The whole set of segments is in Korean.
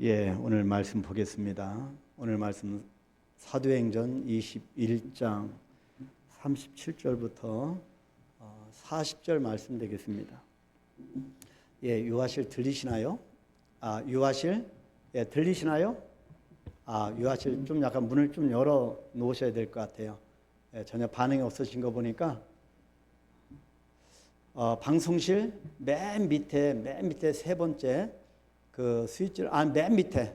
오늘 말씀 보겠습니다. 오늘 말씀 사도행전 21장 37절부터 40절 말씀 되겠습니다. 유아실 들리시나요? 유아실 들리시나요? 유아실 좀 약간 문을 좀 열어 놓으셔야 될 것 같아요. 전혀 반응이 없으신 거 보니까 방송실 맨 밑에 세 번째 그 스위치를 맨 밑에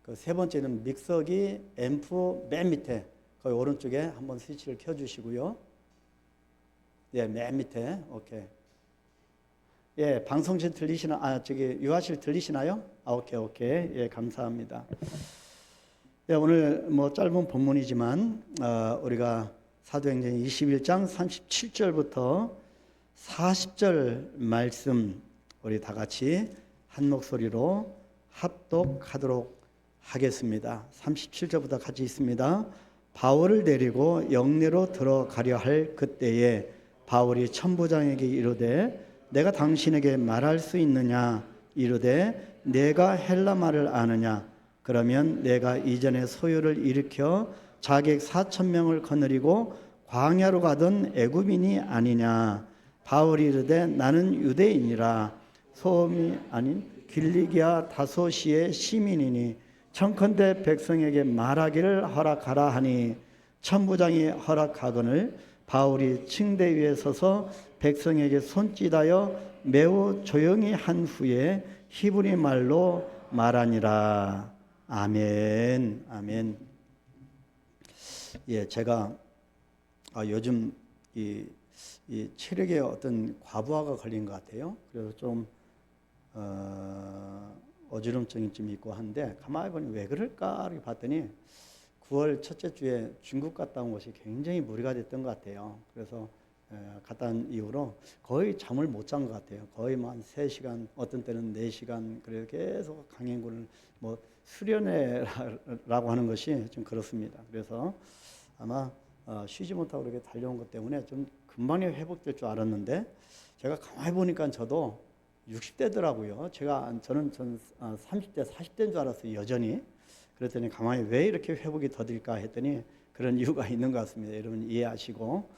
그 세 번째는 믹서기 앰프 맨 밑에 거기 오른쪽에 한번 스위치를 켜주시고요. 맨 밑에 오케이. 방송실 들리시나? 유아실 들리시나요? 오케이. 감사합니다. 오늘 짧은 본문이지만 우리가 사도행전 21장 37절부터 40절 말씀 우리 다 같이 한 목소리로 합독하도록 하겠습니다. 37절부터 같이 있습니다. 바울을 데리고 영내로 들어가려 할 그때에 바울이 천부장에게 이르되 내가 당신에게 말할 수 있느냐? 이르되 내가 헬라 말을 아느냐? 그러면 내가 이전에 소요를 일으켜 자객 4,000명을 거느리고 광야로 가던 애굽인이 아니냐? 바울이 이르되 나는 유대인이라 소음이 아닌 길리기아 다소시의 시민이니 청컨대 백성에게 말하기를 허락하라 하니 천부장이 허락하거늘 바울이 층대 위에 서서 백성에게 손짓하여 매우 조용히 한 후에 히브리 말로 말하니라. 아멘. 제가 요즘 이 체력에 어떤 과부하가 걸린 것 같아요. 그래서 좀 어지럼증이 좀 있고 한데 가만히 보니 왜 그럴까 이렇게 봤더니 9월 첫째 주에 중국 갔다 온 것이 굉장히 무리가 됐던 것 같아요. 그래서 갔다 온 이후로 거의 잠을 못 잔 것 같아요. 거의 한 3시간, 어떤 때는 4시간, 그래서 계속 강행군을 수련회라고 하는 것이 좀 그렇습니다. 그래서 아마 쉬지 못하고 이렇게 달려온 것 때문에 좀 금방 회복될 줄 알았는데 제가 가만히 보니까 저도 60대더라고요. 저는 30대, 40대인 줄 알았어요. 여전히. 그랬더니 가만히 왜 이렇게 회복이 더딜까 했더니 그런 이유가 있는 것 같습니다. 여러분 이해하시고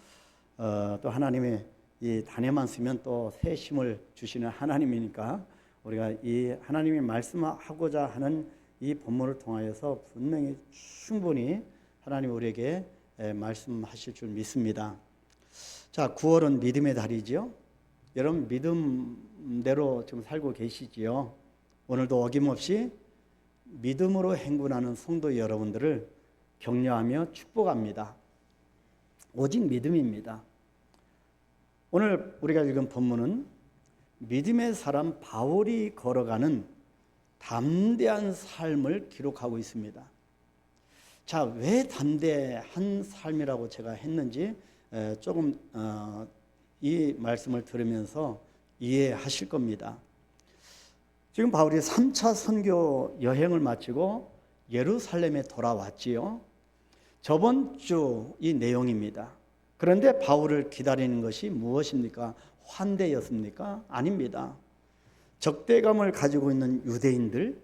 또 하나님이 이 단에만 쓰면 또 새 힘을 주시는 하나님이니까 우리가 이 하나님이 말씀하고자 하는 이 본문을 통하여서 분명히 충분히 하나님 우리에게 말씀하실 줄 믿습니다. 자, 9월은 믿음의 달이죠. 여러분 믿음대로 지금 살고 계시지요. 오늘도 어김없이 믿음으로 행군하는 성도 여러분들을 격려하며 축복합니다. 오직 믿음입니다. 오늘 우리가 읽은 본문은 믿음의 사람 바울이 걸어가는 담대한 삶을 기록하고 있습니다. 자, 왜 담대한 삶이라고 제가 했는지 조금 이 말씀을 들으면서 이해하실 겁니다. 지금 바울이 3차 선교 여행을 마치고 예루살렘에 돌아왔지요. 저번 주 이 내용입니다. 그런데 바울을 기다리는 것이 무엇입니까? 환대였습니까? 아닙니다. 적대감을 가지고 있는 유대인들,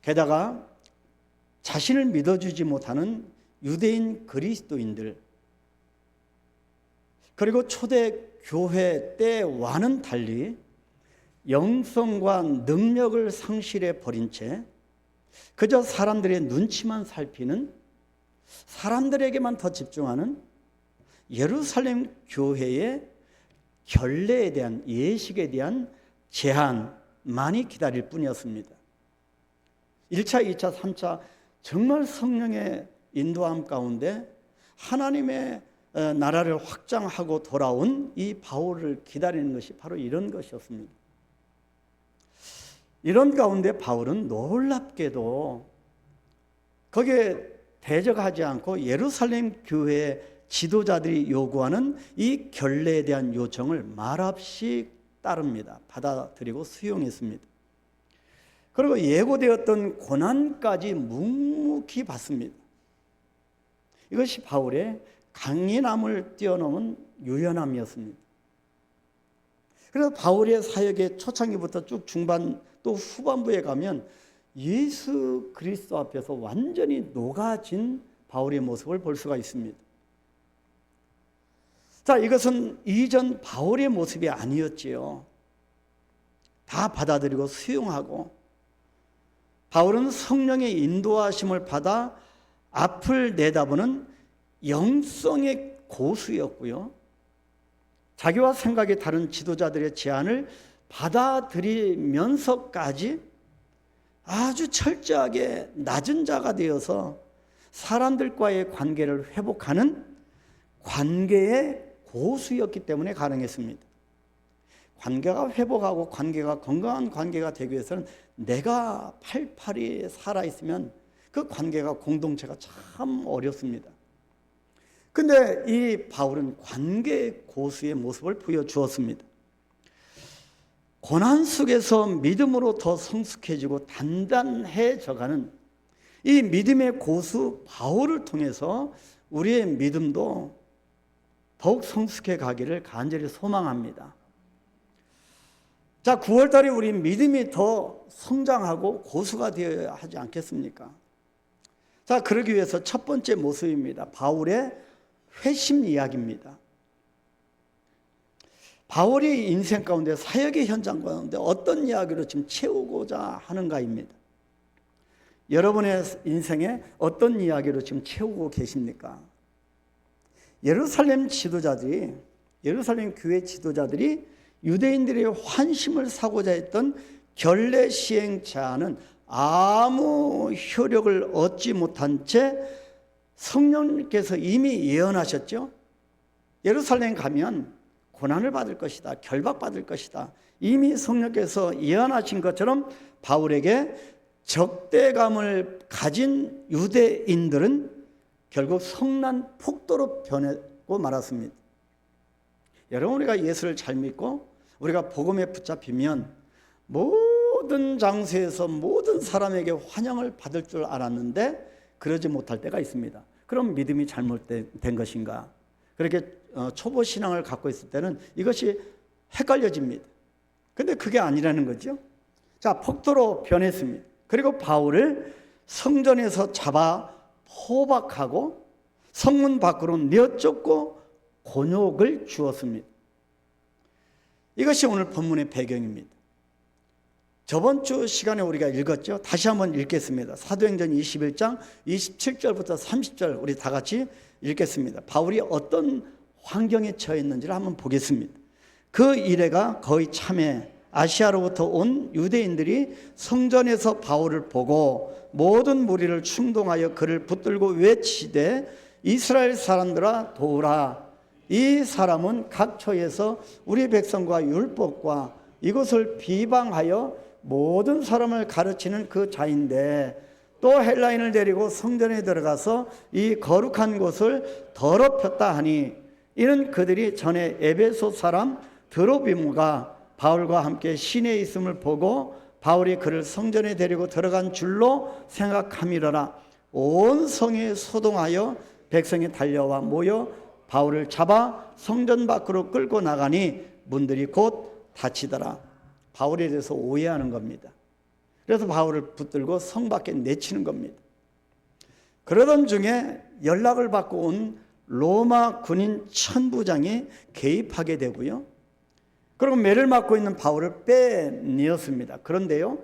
게다가 자신을 믿어주지 못하는 유대인 그리스도인들, 그리고 초대 교회 때와는 달리 영성과 능력을 상실해 버린 채 그저 사람들의 눈치만 살피는, 사람들에게만 더 집중하는 예루살렘 교회의 결례에 대한, 예식에 대한 제한만이 기다릴 뿐이었습니다. 1차, 2차, 3차 정말 성령의 인도함 가운데 하나님의 나라를 확장하고 돌아온 이 바울을 기다리는 것이 바로 이런 것이었습니다. 이런 가운데 바울은 놀랍게도 거기에 대적하지 않고 예루살렘 교회의 지도자들이 요구하는 이 결례에 대한 요청을 말없이 따릅니다. 받아들이고 수용했습니다. 그리고 예고되었던 고난까지 묵묵히 받습니다. 이것이 바울의 강인함을 뛰어넘은 유연함이었습니다. 그래서 바울의 사역의 초창기부터 쭉 중반 또 후반부에 가면 예수 그리스도 앞에서 완전히 녹아진 바울의 모습을 볼 수가 있습니다. 자, 이것은 이전 바울의 모습이 아니었지요. 다 받아들이고 수용하고, 바울은 성령의 인도하심을 받아 앞을 내다보는 영성의 고수였고요. 자기와 생각이 다른 지도자들의 제안을 받아들이면서까지 아주 철저하게 낮은 자가 되어서 사람들과의 관계를 회복하는 관계의 고수였기 때문에 가능했습니다. 관계가 회복하고 관계가 건강한 관계가 되기 위해서는 내가 팔팔이 살아있으면 그 관계가 공동체가 참 어렵습니다. 근데 이 바울은 관계의 고수의 모습을 보여주었습니다. 고난 속에서 믿음으로 더 성숙해지고 단단해져가는 이 믿음의 고수 바울을 통해서 우리의 믿음도 더욱 성숙해 가기를 간절히 소망합니다. 자, 9월 달에 우리 믿음이 더 성장하고 고수가 되어야 하지 않겠습니까? 자, 그러기 위해서 첫 번째 모습입니다. 바울의 회심 이야기입니다. 바울이 인생 가운데, 사역의 현장 가운데 어떤 이야기로 지금 채우고자 하는가입니다. 여러분의 인생에 어떤 이야기로 지금 채우고 계십니까? 예루살렘 교회 지도자들이 유대인들의 환심을 사고자 했던 결례 시행 제안은 아무 효력을 얻지 못한 채 성령님께서 이미 예언하셨죠. 예루살렘 가면 고난을 받을 것이다, 결박받을 것이다. 이미 성령께서 예언하신 것처럼 바울에게 적대감을 가진 유대인들은 결국 성난 폭도로 변하고 말았습니다. 여러분, 우리가 예수를 잘 믿고 우리가 복음에 붙잡히면 모든 장소에서 모든 사람에게 환영을 받을 줄 알았는데 그러지 못할 때가 있습니다. 그럼 믿음이 잘못된 것인가? 그렇게 초보 신앙을 갖고 있을 때는 이것이 헷갈려집니다. 근데 그게 아니라는 거죠. 자, 폭도로 변했습니다. 그리고 바울을 성전에서 잡아 포박하고 성문 밖으로 내어쫓고 곤욕을 주었습니다. 이것이 오늘 본문의 배경입니다. 저번 주 시간에 우리가 읽었죠. 다시 한번 읽겠습니다. 사도행전 21장 27절부터 30절 우리 다 같이 읽겠습니다. 바울이 어떤 환경에 처했는지를 한번 보겠습니다. 그 이래가 거의 참에 아시아로부터 온 유대인들이 성전에서 바울을 보고 모든 무리를 충동하여 그를 붙들고 외치되 이스라엘 사람들아 도우라. 이 사람은 각처에서 우리 백성과 율법과 이것을 비방하여 모든 사람을 가르치는 그 자인데 또 헬라인을 데리고 성전에 들어가서 이 거룩한 곳을 더럽혔다 하니 이는 그들이 전에 에베소 사람 드로비무가 바울과 함께 시내에 있음을 보고 바울이 그를 성전에 데리고 들어간 줄로 생각함이러라. 온 성에 소동하여 백성이 달려와 모여 바울을 잡아 성전 밖으로 끌고 나가니 문들이 곧 닫히더라. 바울에 대해서 오해하는 겁니다. 그래서 바울을 붙들고 성 밖에 내치는 겁니다. 그러던 중에 연락을 받고 온 로마 군인 천부장이 개입하게 되고요. 그리고 매를 맞고 있는 바울을 빼내었습니다. 그런데요,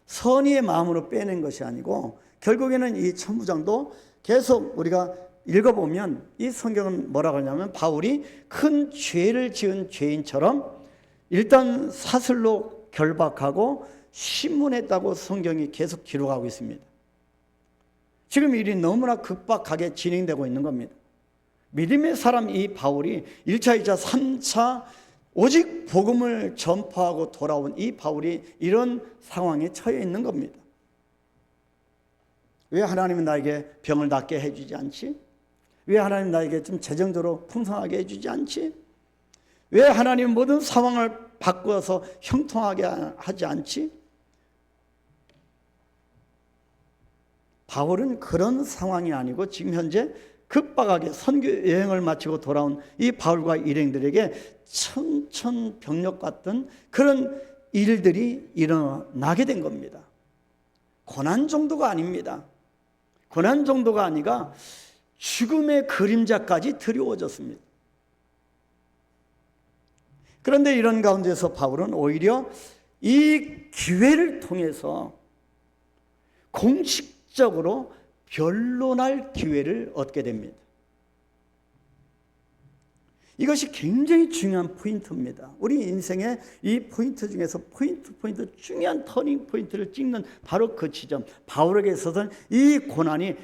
선의의 마음으로 빼낸 것이 아니고 결국에는 이 천부장도 계속 우리가 읽어보면 이 성경은 뭐라고 하냐면 바울이 큰 죄를 지은 죄인처럼 일단 사슬로 결박하고 신문했다고 성경이 계속 기록하고 있습니다. 지금 일이 너무나 급박하게 진행되고 있는 겁니다. 믿음의 사람 이 바울이 1차, 2차, 3차 오직 복음을 전파하고 돌아온 이 바울이 이런 상황에 처해 있는 겁니다. 왜 하나님은 나에게 병을 낫게 해주지 않지? 왜 하나님 나에게 좀 재정적으로 풍성하게 해주지 않지? 왜 하나님 모든 상황을 바꾸어서 형통하게 하지 않지? 바울은 그런 상황이 아니고 지금 현재 급박하게 선교 여행을 마치고 돌아온 이 바울과 일행들에게 천천병력 같은 그런 일들이 일어나게 된 겁니다. 고난 정도가 아닙니다. 고난 정도가 아니라 죽음의 그림자까지 드리워졌습니다. 그런데 이런 가운데서 바울은 오히려 이 기회를 통해서 공식적으로 변론할 기회를 얻게 됩니다. 이것이 굉장히 중요한 포인트입니다. 우리 인생의 이 포인트 중에서 포인트 중요한 터닝 포인트를 찍는 바로 그 지점, 바울에게 있어서는 이 고난이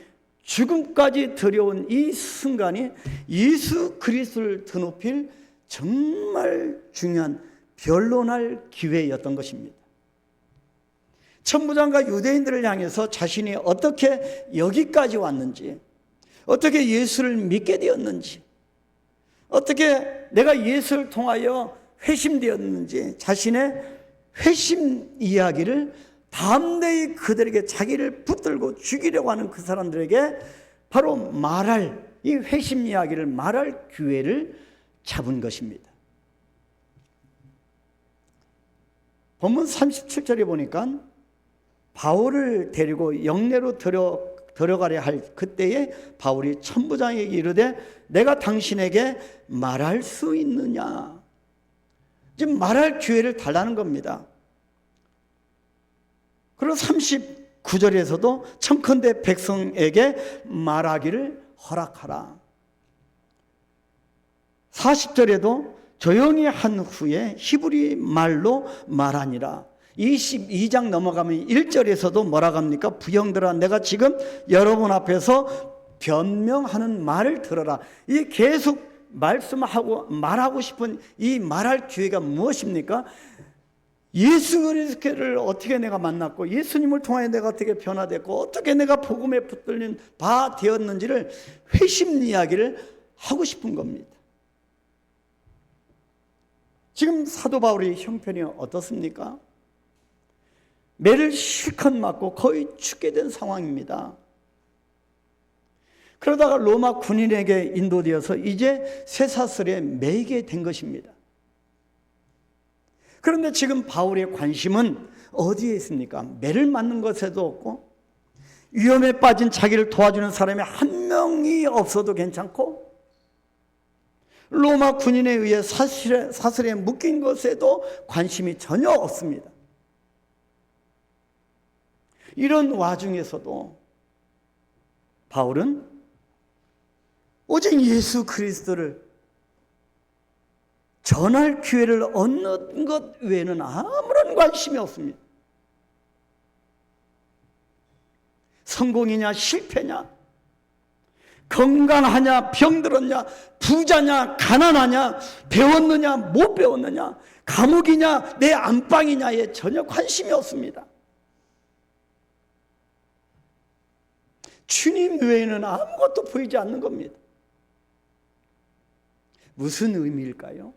죽음까지 들여온 이 순간이 예수 그리스도를 드높일 정말 중요한 변론할 기회였던 것입니다. 천부장과 유대인들을 향해서 자신이 어떻게 여기까지 왔는지, 어떻게 예수를 믿게 되었는지, 어떻게 내가 예수를 통하여 회심되었는지 자신의 회심 이야기를 담대히 그들에게 자기를 붙들고 죽이려고 하는 그 사람들에게 바로 말할, 이 회심 이야기를 말할 기회를 잡은 것입니다. 본문 37절에 보니까 바울을 데리고 영내로 들어가려 할 그때에 바울이 천부장에게 이르되 내가 당신에게 말할 수 있느냐. 지금 말할 기회를 달라는 겁니다. 그리고 39절에서도 청컨대 백성에게 말하기를 허락하라. 40절에도 조용히 한 후에 히브리 말로 말하니라. 22장 넘어가면 1절에서도 뭐라고 합니까? 부형들아, 내가 지금 여러분 앞에서 변명하는 말을 들어라. 이 계속 말하고 싶은 이 말할 기회가 무엇입니까? 예수 그리스도를 어떻게 내가 만났고, 예수님을 통하여 내가 어떻게 변화됐고, 어떻게 내가 복음에 붙들린 바 되었는지를 회심 이야기를 하고 싶은 겁니다. 지금 사도 바울의 형편이 어떻습니까? 매를 실컷 맞고 거의 죽게 된 상황입니다. 그러다가 로마 군인에게 인도되어서 이제 쇠사슬에 매이게 된 것입니다. 그런데 지금 바울의 관심은 어디에 있습니까? 매를 맞는 것에도 없고, 위험에 빠진 자기를 도와주는 사람이 한 명이 없어도 괜찮고, 로마 군인에 의해 사슬에 묶인 것에도 관심이 전혀 없습니다. 이런 와중에서도 바울은 오직 예수 그리스도를 전할 기회를 얻는 것 외에는 아무런 관심이 없습니다. 성공이냐 실패냐, 건강하냐 병들었냐, 부자냐 가난하냐, 배웠느냐 못 배웠느냐, 감옥이냐 내 안방이냐에 전혀 관심이 없습니다. 주님 외에는 아무것도 보이지 않는 겁니다. 무슨 의미일까요?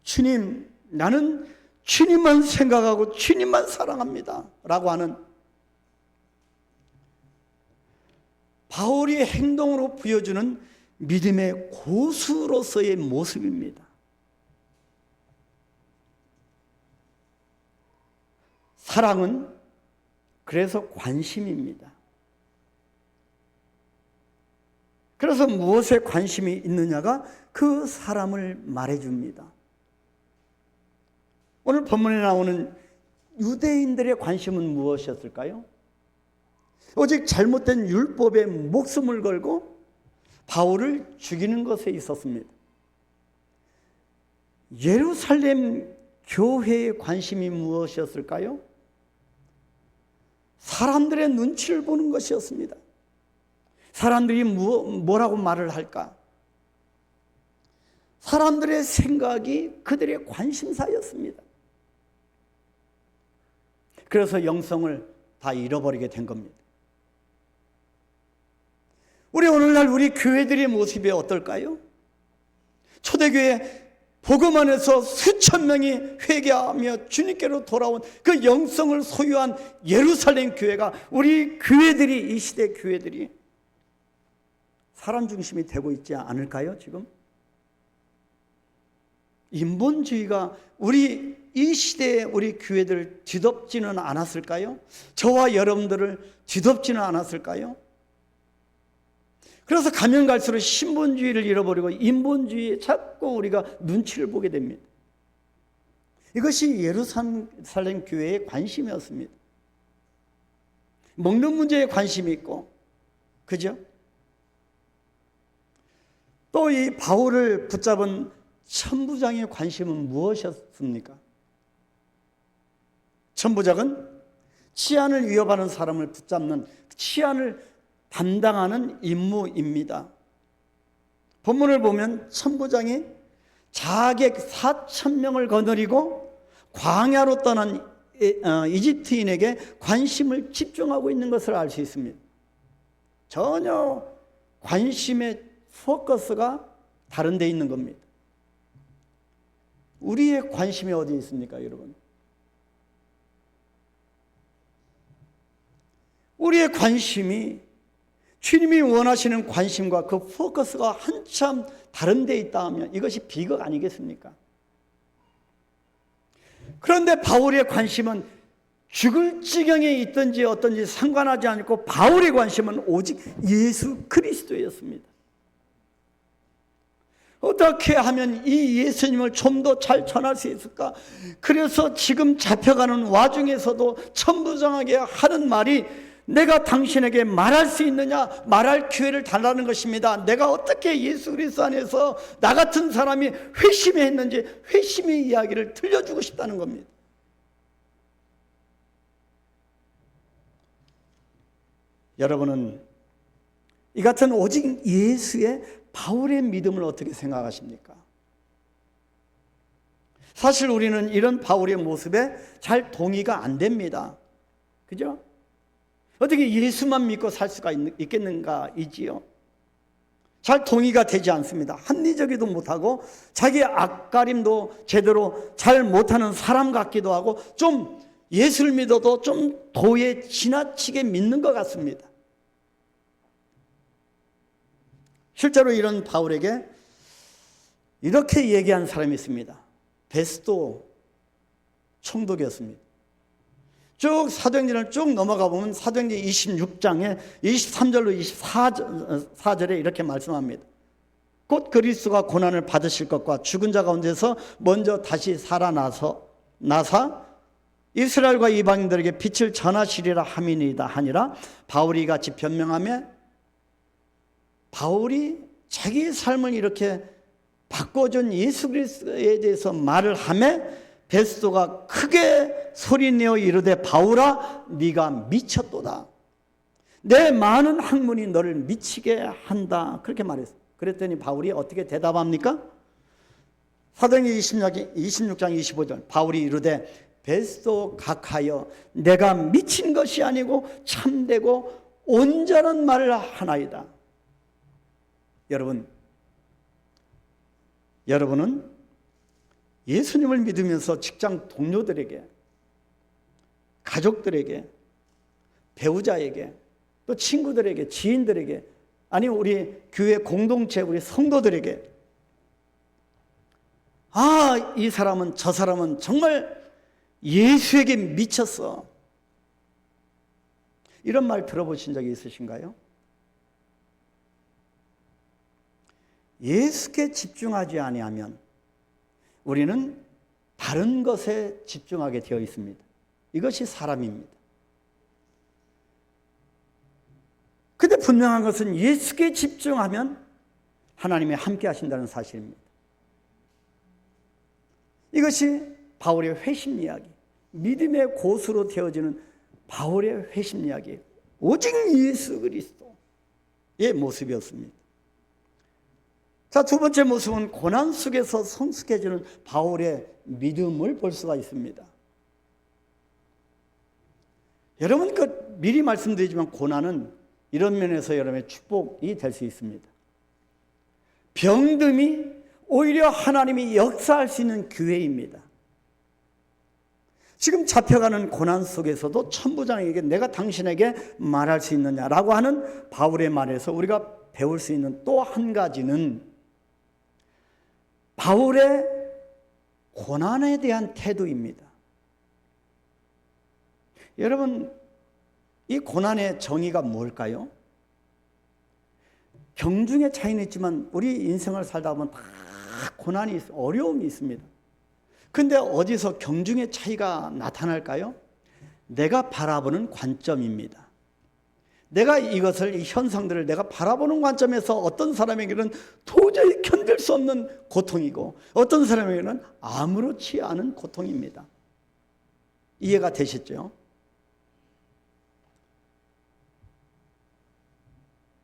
주님, 나는 주님만 생각하고 주님만 사랑합니다 라고 하는 바울의 행동으로 보여주는 믿음의 고수로서의 모습입니다. 사랑은 그래서 관심입니다. 그래서 무엇에 관심이 있느냐가 그 사람을 말해줍니다. 오늘 본문에 나오는 유대인들의 관심은 무엇이었을까요? 오직 잘못된 율법에 목숨을 걸고 바울을 죽이는 것에 있었습니다. 예루살렘 교회의 관심이 무엇이었을까요? 사람들의 눈치를 보는 것이었습니다. 사람들이 뭐라고 말을 할까? 사람들의 생각이 그들의 관심사였습니다. 그래서 영성을 다 잃어버리게 된 겁니다. 우리 오늘날 우리 교회들의 모습이 어떨까요? 초대교회 복음 안에서 수천 명이 회개하며 주님께로 돌아온 그 영성을 소유한 예루살렘 교회가, 우리 교회들이, 이 시대 교회들이 사람 중심이 되고 있지 않을까요, 지금? 인본주의가 우리 이 시대에 우리 교회들을 뒤덮지는 않았을까요? 저와 여러분들을 뒤덮지는 않았을까요? 그래서 가면 갈수록 신본주의를 잃어버리고 인본주의에 자꾸 우리가 눈치를 보게 됩니다. 이것이 예루살렘 교회의 관심이었습니다. 먹는 문제에 관심이 있고, 그죠? 또 이 바울을 붙잡은 천부장의 관심은 무엇이었습니까? 천부장은 치안을 위협하는 사람을 붙잡는, 치안을 담당하는 임무입니다. 본문을 보면 천부장이 자객 4,000명을 거느리고 광야로 떠난 이집트인에게 관심을 집중하고 있는 것을 알 수 있습니다. 전혀 관심의 포커스가 다른 데 있는 겁니다. 우리의 관심이 어디 있습니까, 여러분? 우리의 관심이 주님이 원하시는 관심과 그 포커스가 한참 다른 데 있다 하면 이것이 비극 아니겠습니까? 그런데 바울의 관심은 죽을 지경에 있든지 어떤지 상관하지 않고 바울의 관심은 오직 예수 그리스도였습니다. 어떻게 하면 이 예수님을 좀 더 잘 전할 수 있을까? 그래서 지금 잡혀가는 와중에서도 천부장에게 하는 말이 내가 당신에게 말할 수 있느냐? 말할 기회를 달라는 것입니다. 내가 어떻게 예수 그리스도 안에서 나 같은 사람이 회심이 했는지 회심의 이야기를 들려주고 싶다는 겁니다. 여러분은 이 같은 오직 예수의 바울의 믿음을 어떻게 생각하십니까? 사실 우리는 이런 바울의 모습에 잘 동의가 안 됩니다. 그죠? 어떻게 예수만 믿고 살 수가 있겠는가이지요. 잘 동의가 되지 않습니다. 합리적이도 못하고 자기 앞가림도 제대로 잘 못하는 사람 같기도 하고 좀 예수를 믿어도 좀 도에 지나치게 믿는 것 같습니다. 실제로 이런 바울에게 이렇게 얘기한 사람이 있습니다. 베스도 총독이었습니다. 쭉 사도행전을 쭉 넘어가 보면 사도행전 26장에 23절로 24절에 이렇게 말씀합니다. 곧 그리스도가 고난을 받으실 것과 죽은 자 가운데서 먼저 다시 살아나사 이스라엘과 이방인들에게 빛을 전하시리라 함이니이다 하니라. 바울이 같이 변명하며 바울이 자기의 삶을 이렇게 바꿔준 예수 그리스도에 대해서 말을 하며 베스도가 크게 소리내어 이르되 바울아 네가 미쳤도다. 내 많은 학문이 너를 미치게 한다. 그렇게 말했어요. 그랬더니 바울이 어떻게 대답합니까? 사도행전 26장 25절 바울이 이르되 베스도 각하여 내가 미친 것이 아니고 참되고 온전한 말을 하나이다. 여러분은 예수님을 믿으면서 직장 동료들에게, 가족들에게, 배우자에게, 또 친구들에게, 지인들에게, 아니 우리 교회 공동체, 우리 성도들에게 이 사람은 저 사람은 정말 예수에게 미쳤어. 이런 말 들어보신 적이 있으신가요? 예수께 집중하지 아니하면 우리는 다른 것에 집중하게 되어 있습니다. 이것이 사람입니다. 근데 분명한 것은 예수께 집중하면 하나님이 함께 하신다는 사실입니다. 이것이 바울의 회심 이야기, 믿음의 고수로 되어지는 바울의 회심 이야기, 오직 예수 그리스도의 모습이었습니다. 자, 두 번째 모습은 고난 속에서 성숙해지는 바울의 믿음을 볼 수가 있습니다. 여러분, 미리 말씀드리지만 고난은 이런 면에서 여러분의 축복이 될 수 있습니다. 병듦이 오히려 하나님이 역사할 수 있는 기회입니다. 지금 잡혀가는 고난 속에서도 천부장에게 내가 당신에게 말할 수 있느냐라고 하는 바울의 말에서 우리가 배울 수 있는 또 한 가지는 바울의 고난에 대한 태도입니다. 여러분, 이 고난의 정의가 뭘까요? 경중의 차이는 있지만 우리 인생을 살다 보면 다 고난이, 어려움이 있습니다. 근데 어디서 경중의 차이가 나타날까요? 내가 바라보는 관점입니다. 내가 이것을, 이 현상들을 내가 바라보는 관점에서 어떤 사람에게는 도저히 견딜 수 없는 고통이고 어떤 사람에게는 아무렇지 않은 고통입니다. 이해가 되셨죠?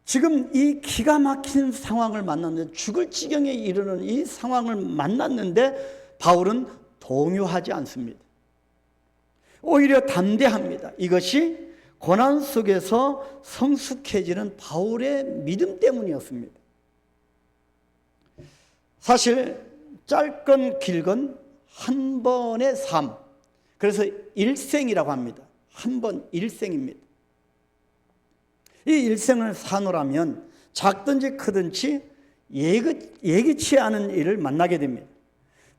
지금 이 기가 막힌 상황을 만났는데, 죽을 지경에 이르는 이 상황을 만났는데 바울은 동요하지 않습니다. 오히려 담대합니다. 이것이 고난 속에서 성숙해지는 바울의 믿음 때문이었습니다. 사실 짧건 길건 한 번의 삶, 그래서 일생이라고 합니다. 한 번 일생입니다. 이 일생을 사노라면 작든지 크든지 예기치 않은 일을 만나게 됩니다.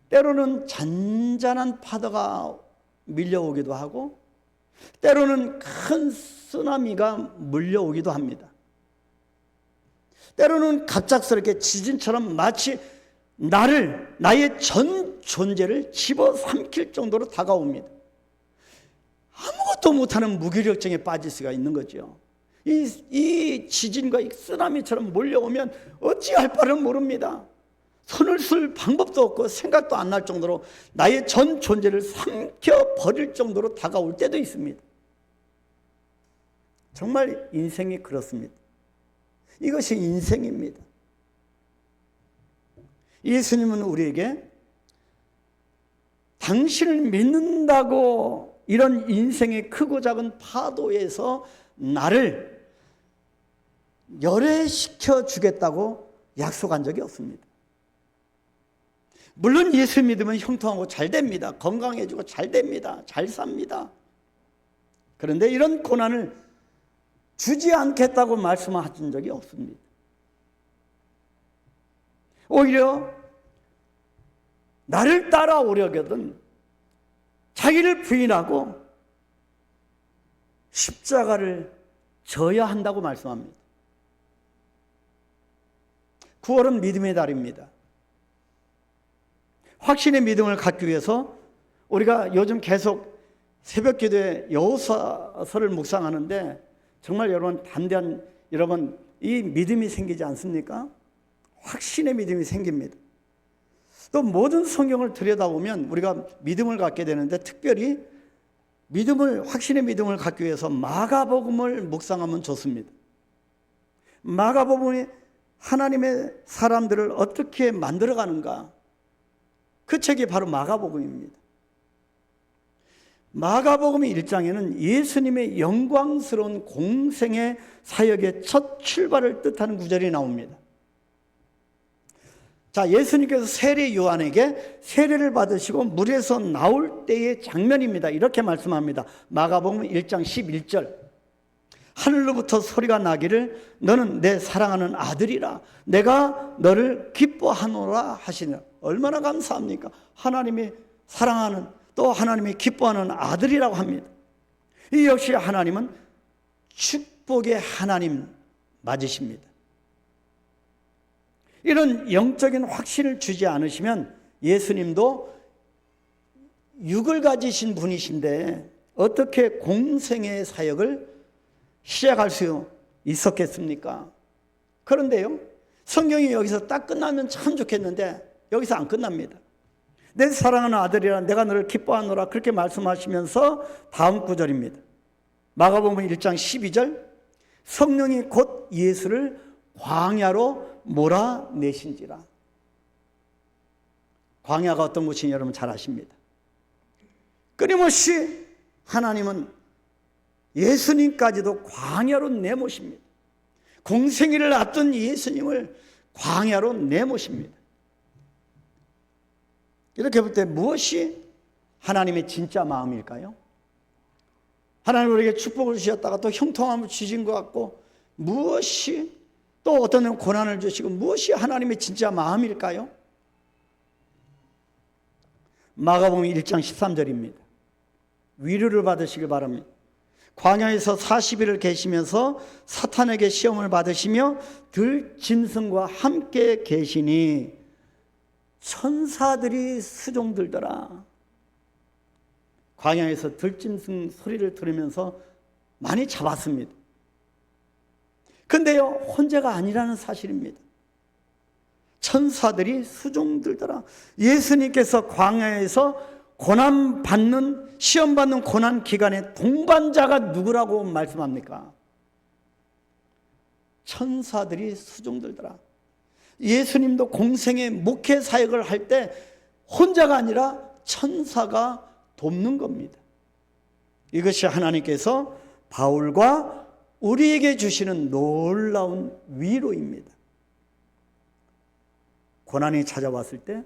때로는 잔잔한 파도가 밀려오기도 하고 때로는 큰 쓰나미가 물려오기도 합니다. 때로는 갑작스럽게 지진처럼 마치 나의 전 존재를 집어삼킬 정도로 다가옵니다. 아무것도 못하는 무기력증에 빠질 수가 있는 거죠. 이 지진과 이 쓰나미처럼 몰려오면 어찌할 바를 모릅니다. 손을 쓸 방법도 없고 생각도 안 날 정도로 나의 전 존재를 삼켜버릴 정도로 다가올 때도 있습니다. 정말 인생이 그렇습니다. 이것이 인생입니다. 예수님은 우리에게 당신을 믿는다고 이런 인생의 크고 작은 파도에서 나를 열애시켜 주겠다고 약속한 적이 없습니다. 물론 예수 믿으면 형통하고 잘 됩니다. 건강해지고 잘 됩니다. 잘 삽니다. 그런데 이런 고난을 주지 않겠다고 말씀하신 적이 없습니다. 오히려 나를 따라오려거든 자기를 부인하고 십자가를 져야 한다고 말씀합니다. 9월은 믿음의 달입니다. 확신의 믿음을 갖기 위해서 우리가 요즘 계속 새벽 기도에 여호수아서를 묵상하는데 정말 여러분 담대한, 여러분 이 믿음이 생기지 않습니까? 확신의 믿음이 생깁니다. 또 모든 성경을 들여다보면 우리가 믿음을 갖게 되는데 특별히 확신의 믿음을 갖기 위해서 마가복음을 묵상하면 좋습니다. 마가복음이 하나님의 사람들을 어떻게 만들어가는가, 그 책이 바로 마가복음입니다. 마가복음 1장에는 예수님의 영광스러운 공생의 사역의 첫 출발을 뜻하는 구절이 나옵니다. 자, 예수님께서 세례 요한에게 세례를 받으시고 물에서 나올 때의 장면입니다. 이렇게 말씀합니다. 마가복음 1장 11절. 하늘로부터 소리가 나기를 너는 내 사랑하는 아들이라 내가 너를 기뻐하노라 하시니, 얼마나 감사합니까? 하나님이 사랑하는, 또 하나님이 기뻐하는 아들이라고 합니다. 이 역시 하나님은 축복의 하나님 맞으십니다. 이런 영적인 확신을 주지 않으시면 예수님도 육을 가지신 분이신데 어떻게 공생의 사역을 시작할 수 있었겠습니까? 그런데요, 성경이 여기서 딱 끝나면 참 좋겠는데 여기서 안 끝납니다. 내 사랑하는 아들이라 내가 너를 기뻐하노라 그렇게 말씀하시면서 다음 구절입니다. 마가복음 1장 12절. 성령이 곧 예수를 광야로 몰아내신지라. 광야가 어떤 곳인지 여러분 잘 아십니다. 끊임없이 하나님은 예수님까지도 광야로 내모십니다. 공생애를 앞둔 예수님을 광야로 내모십니다. 이렇게 볼 때 무엇이 하나님의 진짜 마음일까요? 하나님 우리에게 축복을 주셨다가 또 형통함을 주신 것 같고 무엇이 또 어떤 은 고난을 주시고 무엇이 하나님의 진짜 마음일까요? 마가복음 1장 13절입니다. 위로를 받으시길 바랍니다. 광야에서 40일을 계시면서 사탄에게 시험을 받으시며 들짐승과 함께 계시니 천사들이 수종들더라. 광야에서 들짐승 소리를 들으면서 많이 잡았습니다. 근데요, 혼자가 아니라는 사실입니다. 천사들이 수종들더라. 예수님께서 광야에서 고난받는, 시험받는 고난 기간에 동반자가 누구라고 말씀합니까? 천사들이 수종들더라. 예수님도 공생의 목회 사역을 할 때 혼자가 아니라 천사가 돕는 겁니다. 이것이 하나님께서 바울과 우리에게 주시는 놀라운 위로입니다. 고난이 찾아왔을 때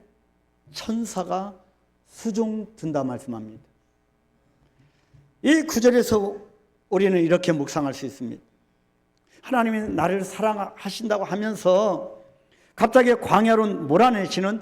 천사가 수종든다 말씀합니다. 이 구절에서 우리는 이렇게 묵상할 수 있습니다. 하나님이 나를 사랑하신다고 하면서 갑자기 광야로 몰아내시는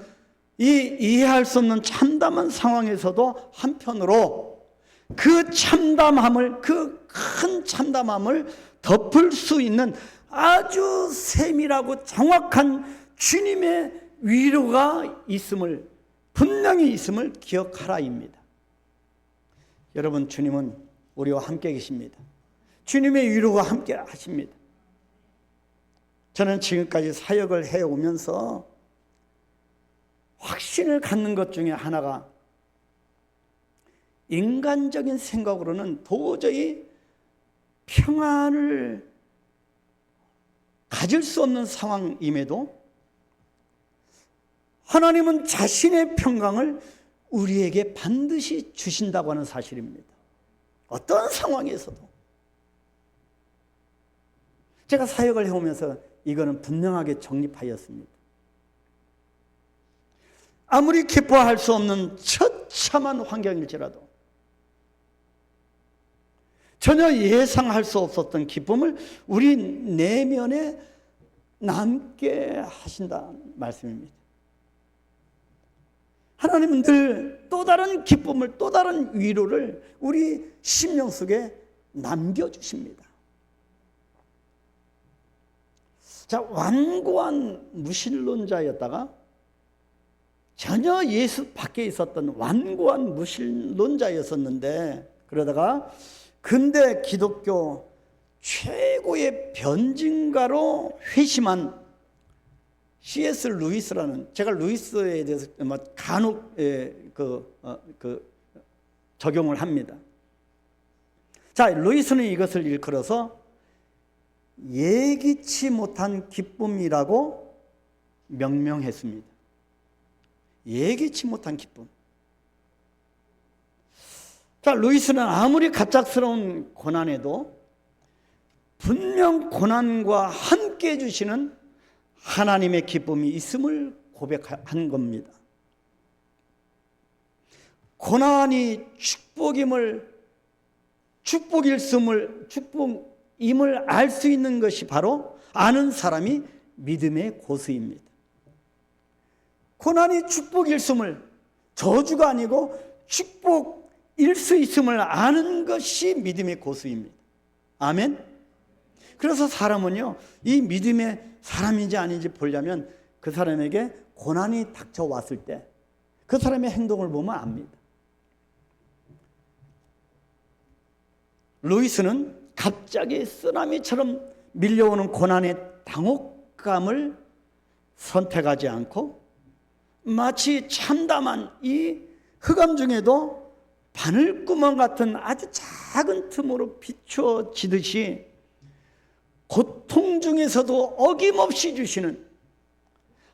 이 이해할 수 없는 참담한 상황에서도 한편으로 그 참담함을, 그 큰 참담함을 덮을 수 있는 아주 세밀하고 정확한 주님의 위로가 있음을, 분명히 있음을 기억하라입니다. 여러분, 주님은 우리와 함께 계십니다. 주님의 위로가 함께 하십니다. 저는 지금까지 사역을 해오면서 확신을 갖는 것 중에 하나가, 인간적인 생각으로는 도저히 평안을 가질 수 없는 상황임에도 하나님은 자신의 평강을 우리에게 반드시 주신다고 하는 사실입니다. 어떤 상황에서도. 제가 사역을 해오면서 이거는 분명하게 정립하였습니다. 아무리 기뻐할 수 없는 처참한 환경일지라도, 전혀 예상할 수 없었던 기쁨을 우리 내면에 남게 하신다 말씀입니다. 하나님은 늘 또 다른 기쁨을, 또 다른 위로를 우리 심령 속에 남겨주십니다. 자, 완고한 무신론자였다가 전혀 예수 밖에 있었던 완고한 무신론자였었는데, 그러다가 근대 기독교 최고의 변증가로 회심한 C.S. 루이스라는, 제가 루이스에 대해서 간혹 적용을 합니다. 자, 루이스는 이것을 일컬어서 예기치 못한 기쁨이라고 명명했습니다. 예기치 못한 기쁨. 자, 루이스는 아무리 갑작스러운 고난에도 분명 고난과 함께 해주시는 하나님의 기쁨이 있음을 고백한 겁니다. 고난이 축복임을 알 수 있는 것이 바로 아는 사람이 믿음의 고수입니다. 고난이 축복일음을, 저주가 아니고 축복일 수 있음을 아는 것이 믿음의 고수입니다. 아멘. 그래서 사람은요, 이 믿음의 사람인지 아닌지 보려면 그 사람에게 고난이 닥쳐왔을 때 그 사람의 행동을 보면 압니다. 루이스는 갑자기 쓰나미처럼 밀려오는 고난의 당혹감을 선택하지 않고 마치 참담한 이 흑암 중에도 바늘구멍 같은 아주 작은 틈으로 비춰지듯이 고통 중에서도 어김없이 주시는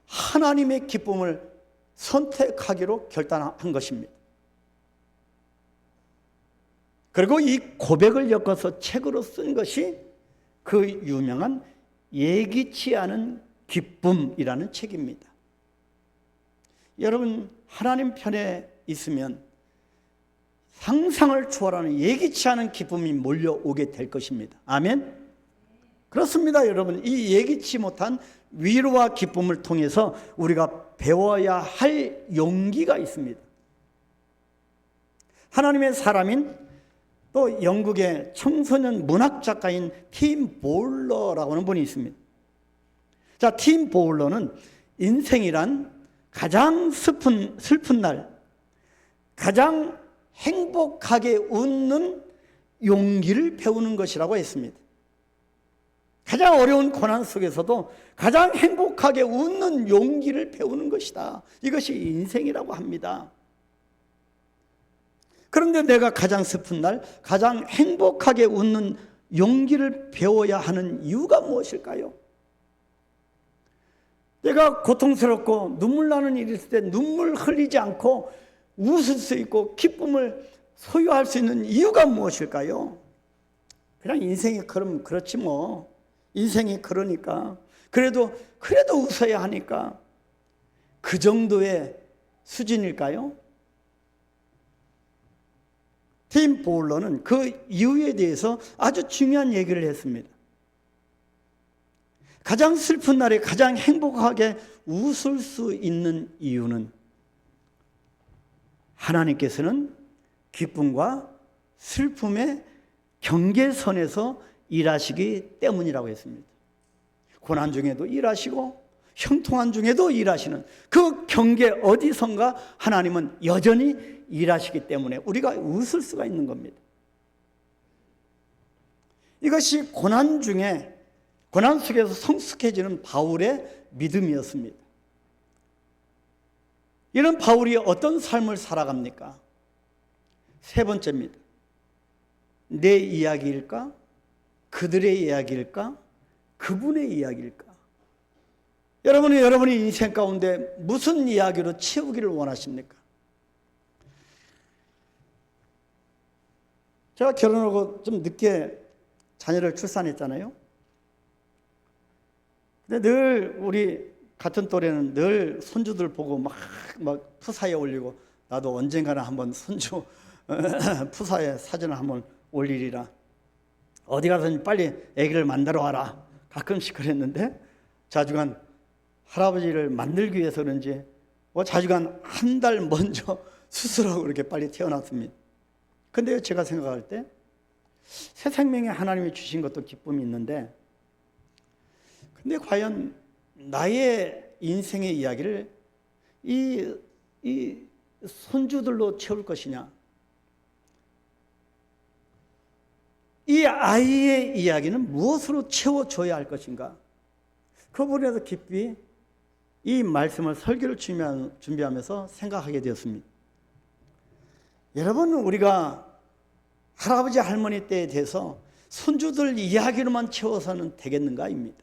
하나님의 기쁨을 선택하기로 결단한 것입니다. 그리고 이 고백을 엮어서 책으로 쓴 것이 그 유명한 예기치 않은 기쁨이라는 책입니다. 여러분, 하나님 편에 있으면 상상을 초월하는 예기치 않은 기쁨이 몰려오게 될 것입니다. 아멘. 그렇습니다, 여러분. 이 예기치 못한 위로와 기쁨을 통해서 우리가 배워야 할 용기가 있습니다. 하나님의 사람인 또 영국의 청소년 문학 작가인 팀 보울러라고 하는 분이 있습니다. 자, 팀 보울러는 인생이란 가장 슬픈 날, 가장 행복하게 웃는 용기를 배우는 것이라고 했습니다. 가장 어려운 고난 속에서도 가장 행복하게 웃는 용기를 배우는 것이다. 이것이 인생이라고 합니다. 그런데 내가 가장 슬픈 날, 가장 행복하게 웃는 용기를 배워야 하는 이유가 무엇일까요? 내가 고통스럽고 눈물 나는 일이 있을 때 눈물 흘리지 않고 웃을 수 있고 기쁨을 소유할 수 있는 이유가 무엇일까요? 그냥 인생이 그렇지 뭐. 인생이 그러니까. 그래도 웃어야 하니까. 그 정도의 수준일까요? 팀 보울러는 그 이유에 대해서 아주 중요한 얘기를 했습니다. 가장 슬픈 날에 가장 행복하게 웃을 수 있는 이유는 하나님께서는 기쁨과 슬픔의 경계선에서 일하시기 때문이라고 했습니다. 고난 중에도 일하시고 형통한 중에도 일하시는 그 경계 어디선가 하나님은 여전히 일하시기 때문에 우리가 웃을 수가 있는 겁니다. 이것이 고난 속에서 성숙해지는 바울의 믿음이었습니다. 이런 바울이 어떤 삶을 살아갑니까? 세 번째입니다. 내 이야기일까? 그들의 이야기일까? 그분의 이야기일까? 여러분의 인생 가운데 무슨 이야기로 채우기를 원하십니까? 제가 결혼하고 좀 늦게 자녀를 출산했잖아요. 근데 늘 우리 같은 또래는 늘 손주들 보고 막 푸사에 올리고 나도 언젠가는 한번 손주 푸사에 사진을 한번 올리리라. 어디 가서 빨리 아기를 만나러 와라. 가끔씩 그랬는데 자주간 할아버지를 만들기 위해서 그런지 자주간 한 달 먼저 수술하고 그렇게 빨리 태어났습니다. 근데 제가 생각할 때 새 생명에 하나님이 주신 것도 기쁨이 있는데 근데 과연 나의 인생의 이야기를 이 손주들로 채울 것이냐, 이 아이의 이야기는 무엇으로 채워줘야 할 것인가, 그 부분에서 깊이 이 말씀을 설교를 준비하면서 생각하게 되었습니다. 여러분, 우리가 할아버지 할머니 때에 대해서 손주들 이야기로만 채워서는 되겠는가입니다.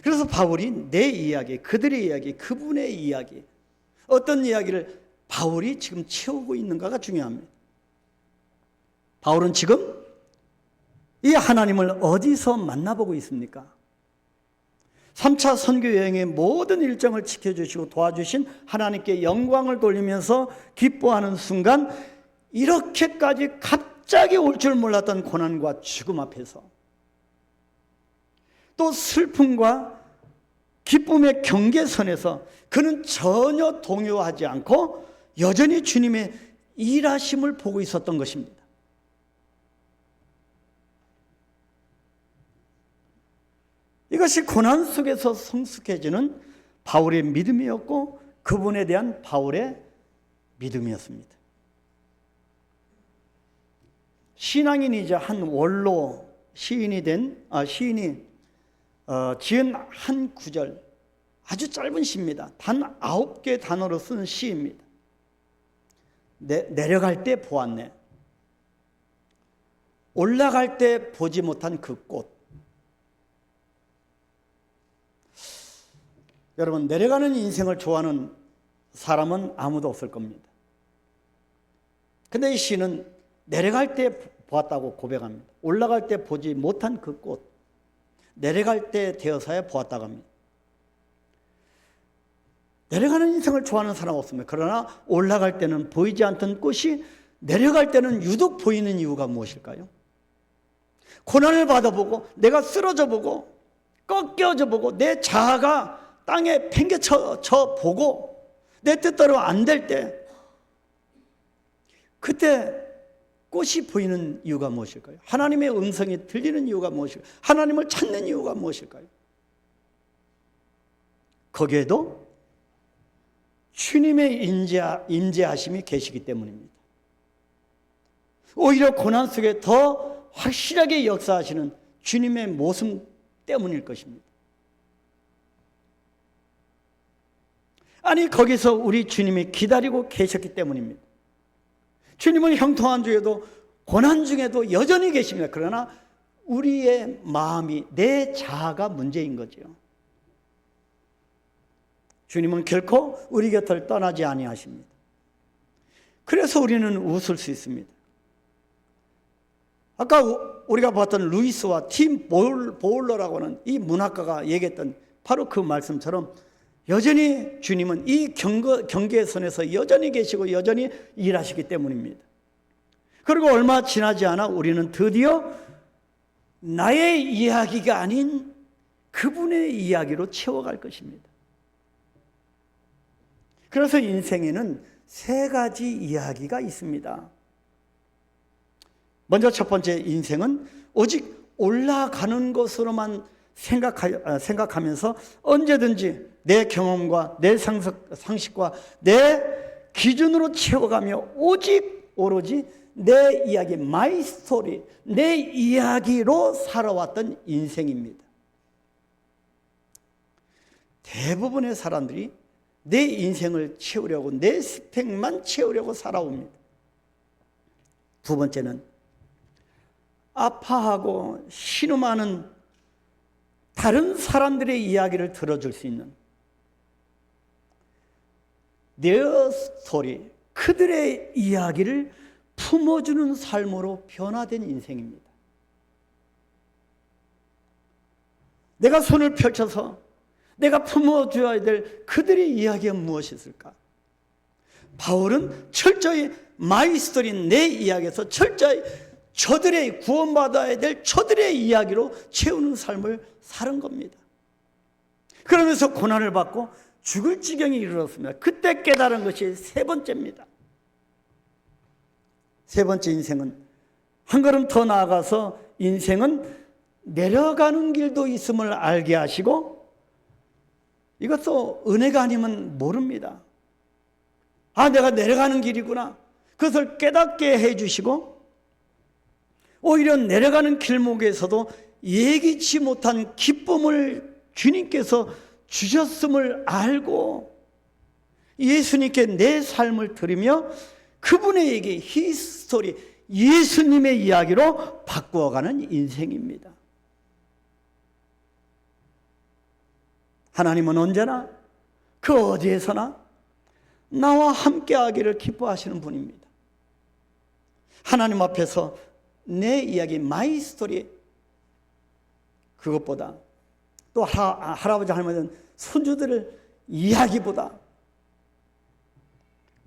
그래서 바울이 내 이야기, 그들의 이야기, 그분의 이야기, 어떤 이야기를 바울이 지금 채우고 있는가가 중요합니다. 바울은 지금 이 하나님을 어디서 만나보고 있습니까? 3차 선교 여행의 모든 일정을 지켜주시고 도와주신 하나님께 영광을 돌리면서 기뻐하는 순간 이렇게까지 갑자기 올 줄 몰랐던 고난과 죽음 앞에서 또 슬픔과 기쁨의 경계선에서 그는 전혀 동요하지 않고 여전히 주님의 일하심을 보고 있었던 것입니다. 이것이 고난 속에서 성숙해지는 바울의 믿음이었고 그분에 대한 바울의 믿음이었습니다. 신앙인이자 한 원로 시인이 지은 한 구절, 아주 짧은 시입니다. 단 9개 단어로 쓴 시입니다. 내려갈 때 보았네. 올라갈 때 보지 못한 그 꽃. 여러분, 내려가는 인생을 좋아하는 사람은 아무도 없을 겁니다. 근데 이 시는 내려갈 때 보았다고 고백합니다. 올라갈 때 보지 못한 그 꽃, 내려갈 때 되어서야 보았다고 합니다. 내려가는 인생을 좋아하는 사람 없습니다. 그러나 올라갈 때는 보이지 않던 꽃이 내려갈 때는 유독 보이는 이유가 무엇일까요? 고난을 받아보고 내가 쓰러져 보고 꺾여져 보고 내 자아가 땅에 팽개쳐 보고 내 뜻대로 안 될 때, 그때 꽃이 보이는 이유가 무엇일까요? 하나님의 음성이 들리는 이유가 무엇일까요? 하나님을 찾는 이유가 무엇일까요? 거기에도 주님의 임재하심이 계시기 때문입니다. 오히려 고난 속에 더 확실하게 역사하시는 주님의 모습 때문일 것입니다. 아니, 거기서 우리 주님이 기다리고 계셨기 때문입니다. 주님은 형통한 중에도 고난 중에도 여전히 계십니다. 그러나 우리의 마음이, 내 자아가 문제인 거죠. 주님은 결코 우리 곁을 떠나지 아니하십니다. 그래서 우리는 웃을 수 있습니다. 아까 우리가 봤던 루이스와 팀 보울러라고 하는 이 문학가가 얘기했던 바로 그 말씀처럼 여전히 주님은 이 경계선에서 여전히 계시고 여전히 일하시기 때문입니다. 그리고 얼마 지나지 않아 우리는 드디어 나의 이야기가 아닌 그분의 이야기로 채워갈 것입니다. 그래서 인생에는 세 가지 이야기가 있습니다. 먼저 첫 번째, 인생은 오직 올라가는 것으로만 생각하면서 언제든지 내 경험과 내 상식과 내 기준으로 채워가며 오로지 내 이야기, 마이 스토리, 내 이야기로 살아왔던 인생입니다. 대부분의 사람들이 내 인생을 채우려고, 내 스펙만 채우려고 살아옵니다. 두 번째는 아파하고 신음하는 다른 사람들의 이야기를 들어줄 수 있는 their story, 그들의 이야기를 품어주는 삶으로 변화된 인생입니다. 내가 손을 펼쳐서 내가 품어줘야 될 그들의 이야기가 무엇이 있을까? 바울은 철저히 마이 스토리, 내 이야기에서 철저히 저들의 구원받아야 될 저들의 이야기로 채우는 삶을 사는 겁니다. 그러면서 고난을 받고 죽을 지경에 이르렀습니다. 그때 깨달은 것이 세 번째입니다. 세 번째, 인생은 한 걸음 더 나아가서 인생은 내려가는 길도 있음을 알게 하시고, 이것도 은혜가 아니면 모릅니다. 아, 내가 내려가는 길이구나, 그것을 깨닫게 해주시고, 오히려 내려가는 길목에서도 예기치 못한 기쁨을 주님께서 주셨음을 알고 예수님께 내 삶을 드리며 그분의 얘기, 히스토리, 예수님의 이야기로 바꾸어가는 인생입니다. 하나님은 언제나 그 어디에서나 나와 함께하기를 기뻐하시는 분입니다. 하나님 앞에서 내 이야기, 마이 스토리, 그것보다 또 할아버지 할머니는 손주들을 이야기보다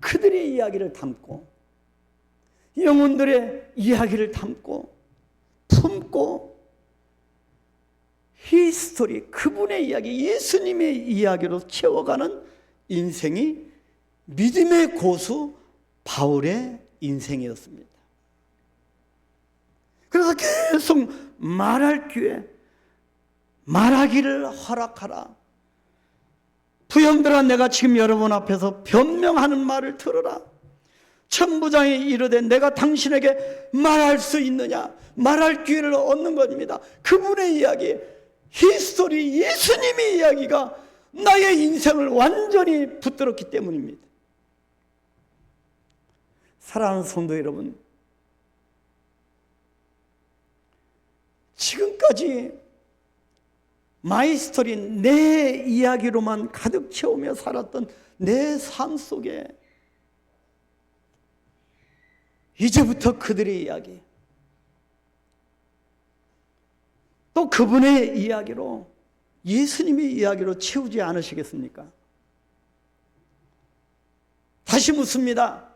그들의 이야기를 담고 영혼들의 이야기를 담고 품고 히스토리, 그분의 이야기, 예수님의 이야기로 채워가는 인생이 믿음의 고수 바울의 인생이었습니다. 그래서 계속 말할 기회, 말하기를 허락하라. 부형들아, 내가 지금 여러분 앞에서 변명하는 말을 들으라. 천부장이 이르되 내가 당신에게 말할 수 있느냐? 말할 기회를 얻는 겁니다. 그분의 이야기, 히스토리, 예수님의 이야기가 나의 인생을 완전히 붙들었기 때문입니다. 사랑하는 성도 여러분, 지금까지 마이 스토리, 내 이야기로만 가득 채우며 살았던 내 삶 속에 이제부터 그들의 이야기, 또 그분의 이야기로, 예수님의 이야기로 채우지 않으시겠습니까? 다시 묻습니다.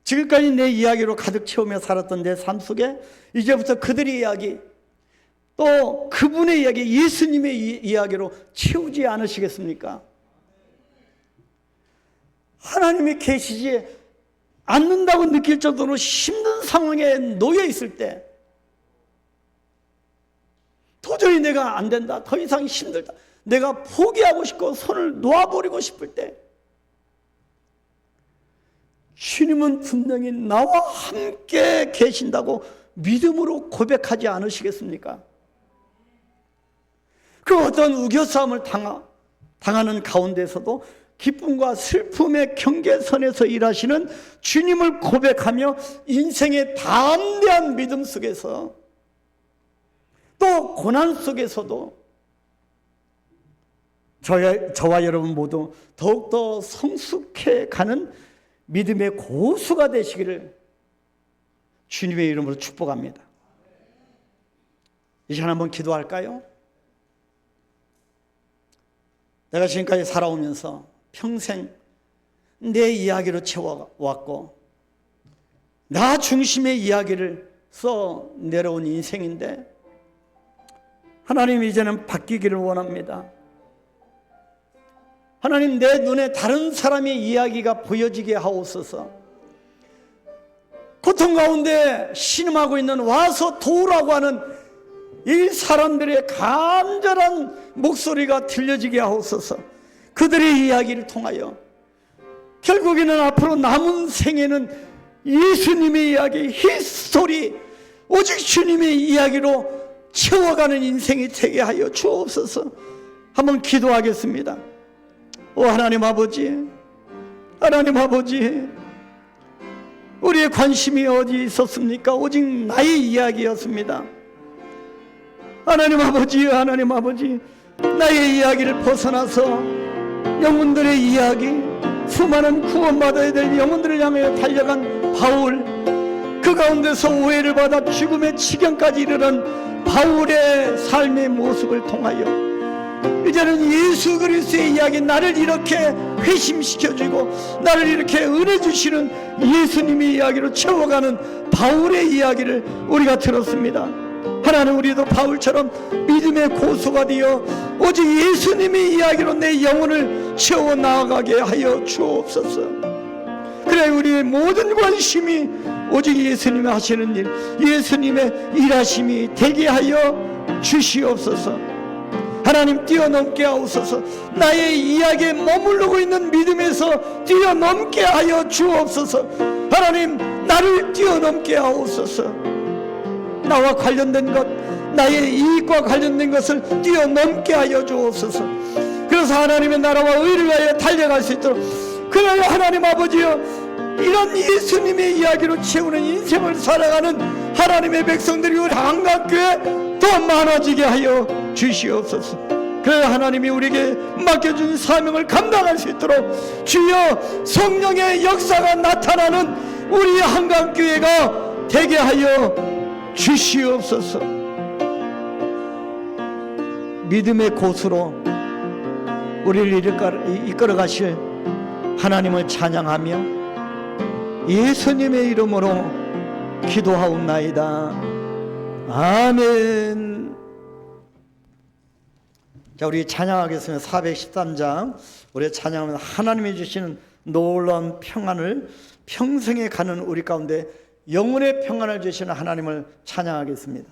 지금까지 내 이야기로 가득 채우며 살았던 내 삶 속에 이제부터 그들의 이야기, 또 그분의 이야기, 예수님의 이야기로 채우지 않으시겠습니까? 하나님이 계시지 않는다고 느낄 정도로 힘든 상황에 놓여 있을 때, 도저히 내가 안 된다, 더 이상 힘들다, 내가 포기하고 싶고 손을 놓아버리고 싶을 때, 주님은 분명히 나와 함께 계신다고 믿음으로 고백하지 않으시겠습니까? 그 어떤 우겨싸움을 당하는 가운데서도 기쁨과 슬픔의 경계선에서 일하시는 주님을 고백하며 인생의 담대한 믿음 속에서, 또 고난 속에서도 저와 여러분 모두 더욱더 성숙해 가는 믿음의 고수가 되시기를 주님의 이름으로 축복합니다. 이 시간 한번 기도할까요? 내가 지금까지 살아오면서 평생 내 이야기로 채워왔고 나 중심의 이야기를 써 내려온 인생인데, 하나님 이제는 바뀌기를 원합니다. 하나님, 내 눈에 다른 사람의 이야기가 보여지게 하옵소서. 고통 가운데 신음하고 있는 와서 도우라고 하는 이 사람들의 간절한 목소리가 들려지게 하옵소서. 그들의 이야기를 통하여 결국에는 앞으로 남은 생에는 예수님의 이야기, 히스토리, 오직 주님의 이야기로 채워가는 인생이 되게 하여 주옵소서. 한번 기도하겠습니다. 오 하나님 아버지, 하나님 아버지, 우리의 관심이 어디 있었습니까? 오직 나의 이야기였습니다. 하나님 아버지, 하나님 아버지, 나의 이야기를 벗어나서 영혼들의 이야기, 수많은 구원받아야 될 영혼들을 향해 달려간 바울, 그 가운데서 오해를 받아 죽음의 지경까지 이르는 바울의 삶의 모습을 통하여 이제는 예수 그리스도의 이야기, 나를 이렇게 회심시켜주고 나를 이렇게 은혜 주시는 예수님의 이야기로 채워가는 바울의 이야기를 우리가 들었습니다. 하나님, 우리도 바울처럼 믿음의 고수가 되어 오직 예수님의 이야기로 내 영혼을 채워 나아가게 하여 주옵소서. 그래 우리의 모든 관심이 오직 예수님이 하시는 일, 예수님의 일하심이 되게 하여 주시옵소서. 하나님, 뛰어넘게 하옵소서. 나의 이야기에 머무르고 있는 믿음에서 뛰어넘게 하여 주옵소서. 하나님, 나를 뛰어넘게 하옵소서. 나와 관련된 것, 나의 이익과 관련된 것을 뛰어넘게 하여 주옵소서. 그래서 하나님의 나라와 의를 위하여 달려갈 수 있도록, 그래야 하나님 아버지여, 이런 예수님의 이야기로 채우는 인생을 살아가는 하나님의 백성들이 우리 한강교회 더 많아지게 하여 주시옵소서. 그래야 하나님이 우리에게 맡겨준 사명을 감당할 수 있도록 주여 성령의 역사가 나타나는 우리 한강교회가 되게 하여 주시옵소서. 믿음의 고수로 우리를 이끌어 가실 하나님을 찬양하며 예수님의 이름으로 기도하옵나이다. 아멘. 자, 우리 찬양하겠습니다. 413장. 우리 찬양하면 하나님이 주시는 놀라운 평안을, 평생에 가는 우리 가운데 영혼의 평안을 주시는 하나님을 찬양하겠습니다.